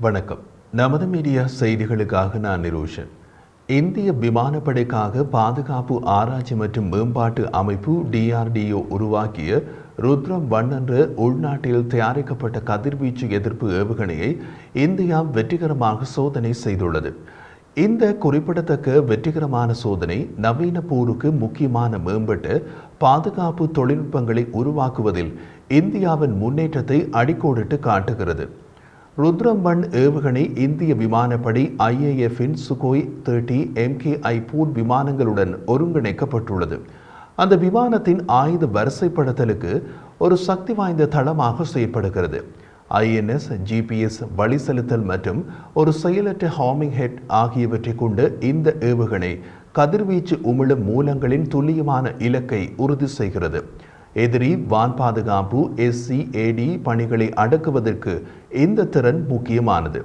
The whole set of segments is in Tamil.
வணக்கம். நமது மீடியா செய்திகளுக்காக நான் நிரோஷன். இந்திய விமானப்படைக்காக பாதுகாப்பு ஆராய்ச்சி மற்றும் மேம்பாட்டு அமைப்பு DRDO உருவாக்கிய ருத்ரம் 1 என்ற உள்நாட்டில் தயாரிக்கப்பட்ட கதிர்வீச்சு எதிர்ப்பு ஏவுகணையை இந்தியா வெற்றிகரமாக சோதனை செய்துள்ளது. இந்த குறிப்பிடத்தக்க வெற்றிகரமான சோதனை நவீன போருக்கு முக்கியமான மேம்பட்ட பாதுகாப்பு தொழில்நுட்பங்களை உருவாக்குவதில் இந்தியாவின் முன்னேற்றத்தை அடிக்கோடிட்டு காட்டுகிறது. ருத்ரம் 1 ஏவுகணை இந்திய விமானப்படை IAFஇன் சுகோய் 30 MKI போர் விமானங்களுடன் ஒருங்கிணைக்கப்பட்டுள்ளது. அந்த விமானத்தின் ஆயுத வரிசைப்படுத்தலுக்கு ஒரு சக்தி வாய்ந்த தளமாக செயற்படுகிறது. INS, GPS வழி செலுத்தல் மற்றும் ஒரு செயலற்ற ஹார்மிங் ஹெட் ஆகியவற்றை கொண்ட இந்த ஏவுகணை கதிர்வீச்சு உமிழும் மூலங்களின் துல்லியமான இலக்கை உறுதி செய்கிறது. எதிரி வான் பாதுகாப்பு SCAD பணிகளை அடக்குவதற்கு இந்த திறன் முக்கியமானது.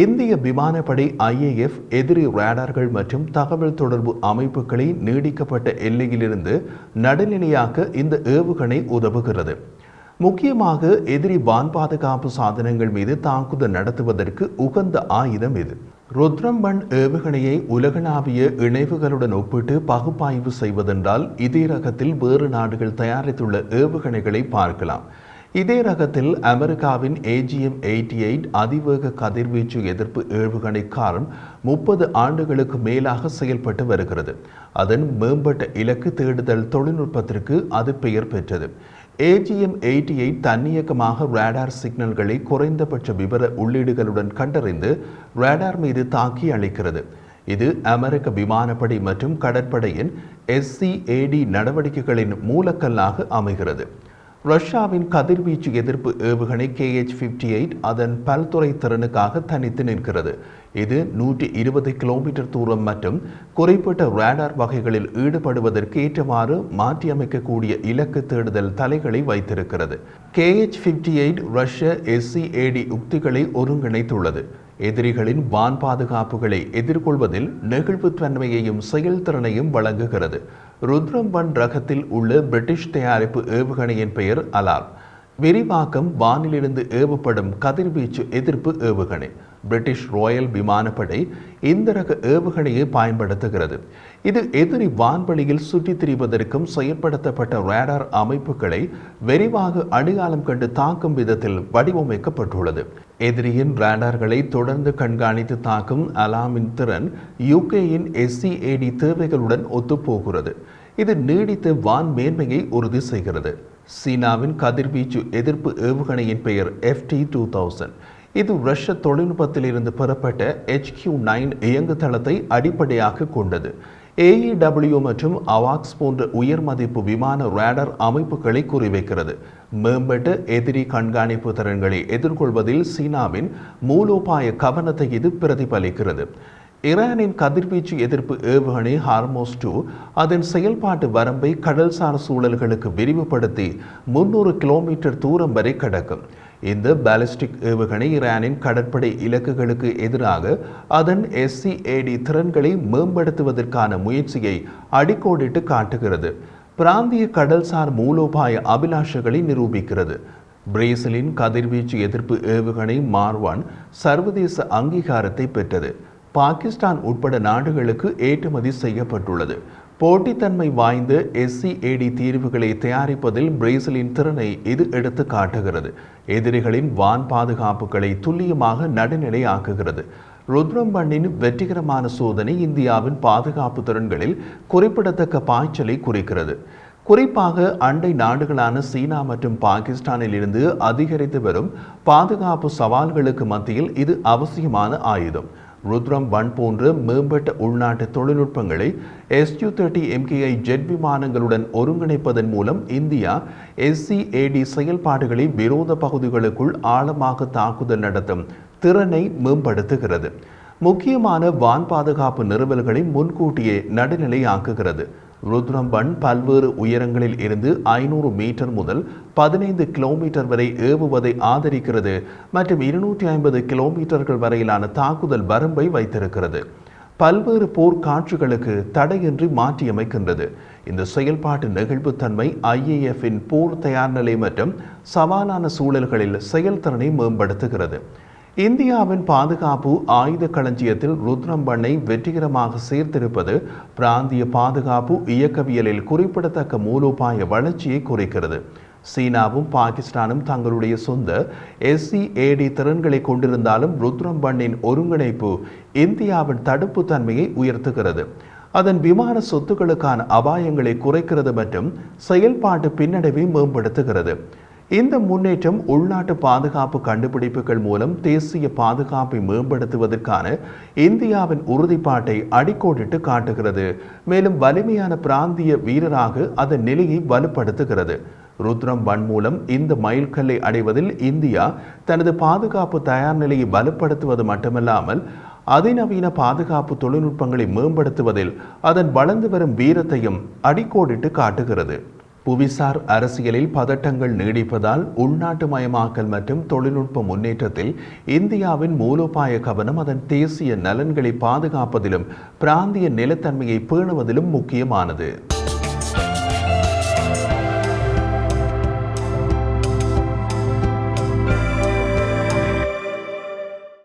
இந்திய விமானப்படை IAF எதிரி ரேடார்கள் மற்றும் தகவல் தொடர்பு அமைப்புகளை நீடிக்கப்பட்ட எல்லையிலிருந்து நடுநிலையாக்க இந்த ஏவுகணை உதவுகிறது. முக்கியமாக எதிரி வான் பாதுகாப்பு சாதனங்கள் மீது தாக்குதல் நடத்துவதற்கு உகந்த ஆயுதம் இது. ருத்ரம் 1 ஏவுகணையை உலகளாவிய இணைவுகளுடன் ஒப்பிட்டு பகுப்பாய்வு செய்வதென்றால் இதே ரகத்தில் வேறு நாடுகள் தயாரித்துள்ள ஏவுகணைகளை பார்க்கலாம். இதே ரகத்தில் அமெரிக்காவின் AGM-88 அதிவேக கதிர்வீச்சு எதிர்ப்பு ஏவுகணை கார்ன் 30 ஆண்டுகளுக்கு மேலாக செயல்பட்டு வருகிறது. அதன் மேம்பட்ட இலக்கு தேடுதல் தொழில்நுட்பத்திற்கு அது பெயர் பெற்றது. AGM-88 தன்னியக்கமாக ரேடார் சிக்னல்களை குறைந்தபட்ச விவர உள்ளீடுகளுடன் கண்டறிந்து ரேடார் மீது தாக்கி அளிக்கிறது. இது அமெரிக்க விமானப்படை மற்றும் கடற்படையின் SCAD நடவடிக்கைகளின் மூலக்கல்லாக அமைகிறது. ரஷ்யாவின் கதிர்வீச்சு எதிர்ப்பு ஏவுகணை KH-58 அதன் பல்துறை திறனுக்காக தனித்து நிற்கிறது. இது 120 கிலோமீட்டர் தூரம் மற்றும் குறிப்பிட்ட ரேடார் வகைகளில் ஈடுபடுவதற்கு ஏற்றவாறு மாற்றியமைக்கக்கூடிய இலக்கு தேடுதல் தலைகளை வைத்திருக்கிறது. KH-58 ரஷ்ய SCAD உக்திகளை ஒருங்கிணைத்துள்ளது. எதிரிகளின் வான் பாதுகாப்புகளை எதிர்கொள்வதில் நெகிழ்வுத்தன்மையையும் செயல்திறனையும் வழங்குகிறது. ருத்ரம் 1 ரகத்தில் உள்ள பிரிட்டிஷ் தயாரிப்பு ஏவுகணையின் பெயர் அலார்ம். விரிவாக்கம் வானிலிருந்து ஏவப்படும் கதிர்வீச்சு எதிர்ப்பு ஏவுகணை. பிரிட்டிஷ் ராயல் விமானப்படை இந்த ரக ஏவுகணையை பயன்படுத்துகிறது. இது எதிரி வான்வெளியில் சுற்றித் திரிவதற்கும் செயற்படுத்தப்பட்ட ரேடார் அமைப்புகளை விரிவாக அடையாளம் கண்டு தாக்கும் விதத்தில் வடிவமைக்கப்பட்டுள்ளது. எதிரியின் ரேடார்களை தொடர்ந்து கண்காணித்து தாக்கும் அலார்மின் திறன் UKயின் SCAD தேவைகளுடன் ஒத்துப்போகிறது. இது நீடித்த வான் மேன்மையை உறுதி செய்கிறது. சீனாவின் கதிர்வீச்சு எதிர்ப்பு ஏவுகணையின் பெயர் FT-2000. இது ரஷ்ய தொழில்நுட்பத்திலிருந்து பெறப்பட்ட HQ-9 இயங்குதளத்தை அடிப்படையாக கொண்டது. AEW மற்றும் அவாக்ஸ் போன்ற உயர் மதிப்பு விமான ரேடார் அமைப்புகளை குறிவைக்கிறது. மேம்பட்ட எதிரி கண்காணிப்பு திறன்களை எதிர்கொள்வதில் சீனாவின் மூலோபாய கவனத்தை இது பிரதிபலிக்கிறது. ஈரானின் கதிர்வீச்சு எதிர்ப்பு ஏவுகணை ஹார்மோஸ் 2 அதன் செயல்பாட்டு வரம்பை கடல்சார் சூழல்களுக்கு விரிவுபடுத்தி 300 கிலோமீட்டர் தூரம் வரை கடக்கும். இந்த பாலிஸ்டிக் ஏவுகணை ஈரானின் கடற்படை இலக்குகளுக்கு எதிராக அதன் SCAD திறன்களை மேம்படுத்துவதற்கான முயற்சியை அடிக்கோடிட்டு காட்டுகிறது. பிராந்திய கடல்சார் மூலோபாய அபிலாஷைகளை நிரூபிக்கிறது. பிரேசிலின் கதிர்வீச்சு எதிர்ப்பு ஏவுகணை மார்-1 சர்வதேச அங்கீகாரத்தை பெற்றது. பாகிஸ்தான் உட்பட நாடுகளுக்கு ஏற்றுமதி செய்யப்பட்டுள்ளது. போட்டித்தன்மை வாய்ந்த SCAD தீர்வுகளை தயாரிப்பதில் பிரேசிலின் திறனை இது எடுத்து காட்டுகிறது. எதிரிகளின் வான் பாதுகாப்புகளை துல்லியமாக நடுநிலையாக்குகிறது. ருத்ரம் 1 வெற்றிகரமான சோதனை இந்தியாவின் பாதுகாப்பு திறன்களில் குறிப்பிடத்தக்க பாய்ச்சலை குறிக்கிறது. குறிப்பாக அண்டை நாடுகளான சீனா மற்றும் பாகிஸ்தானில் இருந்து அதிகரித்து வரும் பாதுகாப்பு சவால்களுக்கு மத்தியில் இது அவசியமான ஆயுதம். ருத்ரம் 1 போன்ற மேம்பட்ட உள்நாட்டு தொழில்நுட்பங்களை Su-30 MKI ஜெட் விமானங்களுடன் ஒருங்கிணைப்பதன் மூலம் இந்தியா SCAD செயல்பாடுகளை விரோத பகுதிகளுக்குள் ஆழமாக தாக்குதல் நடத்தும் திறனை மேம்படுத்துகிறது. முக்கியமான வான் பாதுகாப்பு நிறுவல்களை முன்கூட்டியே நடுநிலையாக்குகிறது. ருத்ரம் 1 பல்வேறு உயரங்களில் இருந்து 500 மீட்டர் முதல் 15 கிலோமீட்டர் வரை ஏவுவதை ஆதரிக்கிறது மற்றும் 250 கிலோமீட்டர்கள் வரையிலான தாக்குதல் வரம்பை வைத்திருக்கிறது. பல்வேறு போர் காட்சிகளுக்கு தடையின்றி மாற்றியமைக்கின்றது. இந்த செயல்பாட்டு நெகிழ்வுத்தன்மை IAF-இன் போர் தயார் நிலை மற்றும் சவாலான சூழல்களில் செயல்திறனை மேம்படுத்துகிறது. இந்தியாவின் பாதுகாப்பு ஆயுத களஞ்சியத்தில் ருத்ரம் பண்ணை வெற்றிகரமாக சேர்த்திருப்பது பிராந்திய பாதுகாப்பு இயக்கவியலில் குறிப்பிடத்தக்க மூலோபாய வளர்ச்சியை குறிக்கிறது. சீனாவும் பாகிஸ்தானும் தங்களுடைய சொந்த SCAD திறன்களை கொண்டிருந்தாலும் ருத்ரம் பண்ணின் ஒருங்கிணைப்பு இந்தியாவின் தடுப்பு தன்மையை உயர்த்துகிறது. அதன் விமான சொத்துக்களுக்கான அபாயங்களை குறைக்கிறது மற்றும் செயல்பாட்டு பின்னடைவை மேம்படுத்துகிறது. இந்த முன்னேற்றம் உள்நாட்டு பாதுகாப்பு கண்டுபிடிப்புகள் மூலம் தேசிய பாதுகாப்பை மேம்படுத்துவதற்கான இந்தியாவின் உறுதிப்பாட்டை அடிக்கோடிட்டு காட்டுகிறது. மேலும் வலிமையான பிராந்திய வீரராக அதன் நிலையை வலுப்படுத்துகிறது. ருத்ரம் 1 மூலம் இந்த மைல்கல்லை அடைவதில் இந்தியா தனது பாதுகாப்பு தயார் நிலையை வலுப்படுத்துவது மட்டுமல்லாமல் அதிநவீன பாதுகாப்பு தொழில்நுட்பங்களை மேம்படுத்துவதில் அதன் வளர்ந்து வரும் வீரத்தையும் அடிக்கோடிட்டு காட்டுகிறது. புவிசார் அரசியலில் பதட்டங்கள் நீடிப்பதால் உள்நாட்டு மயமாக்கல் மற்றும் தொழில்நுட்ப முன்னேற்றத்தில் இந்தியாவின் மூலோபாய கவனம் அதன் தேசிய நலன்களை பாதுகாப்பதிலும் பிராந்திய நிலைத்தன்மையை பேணுவதிலும் முக்கியமானது.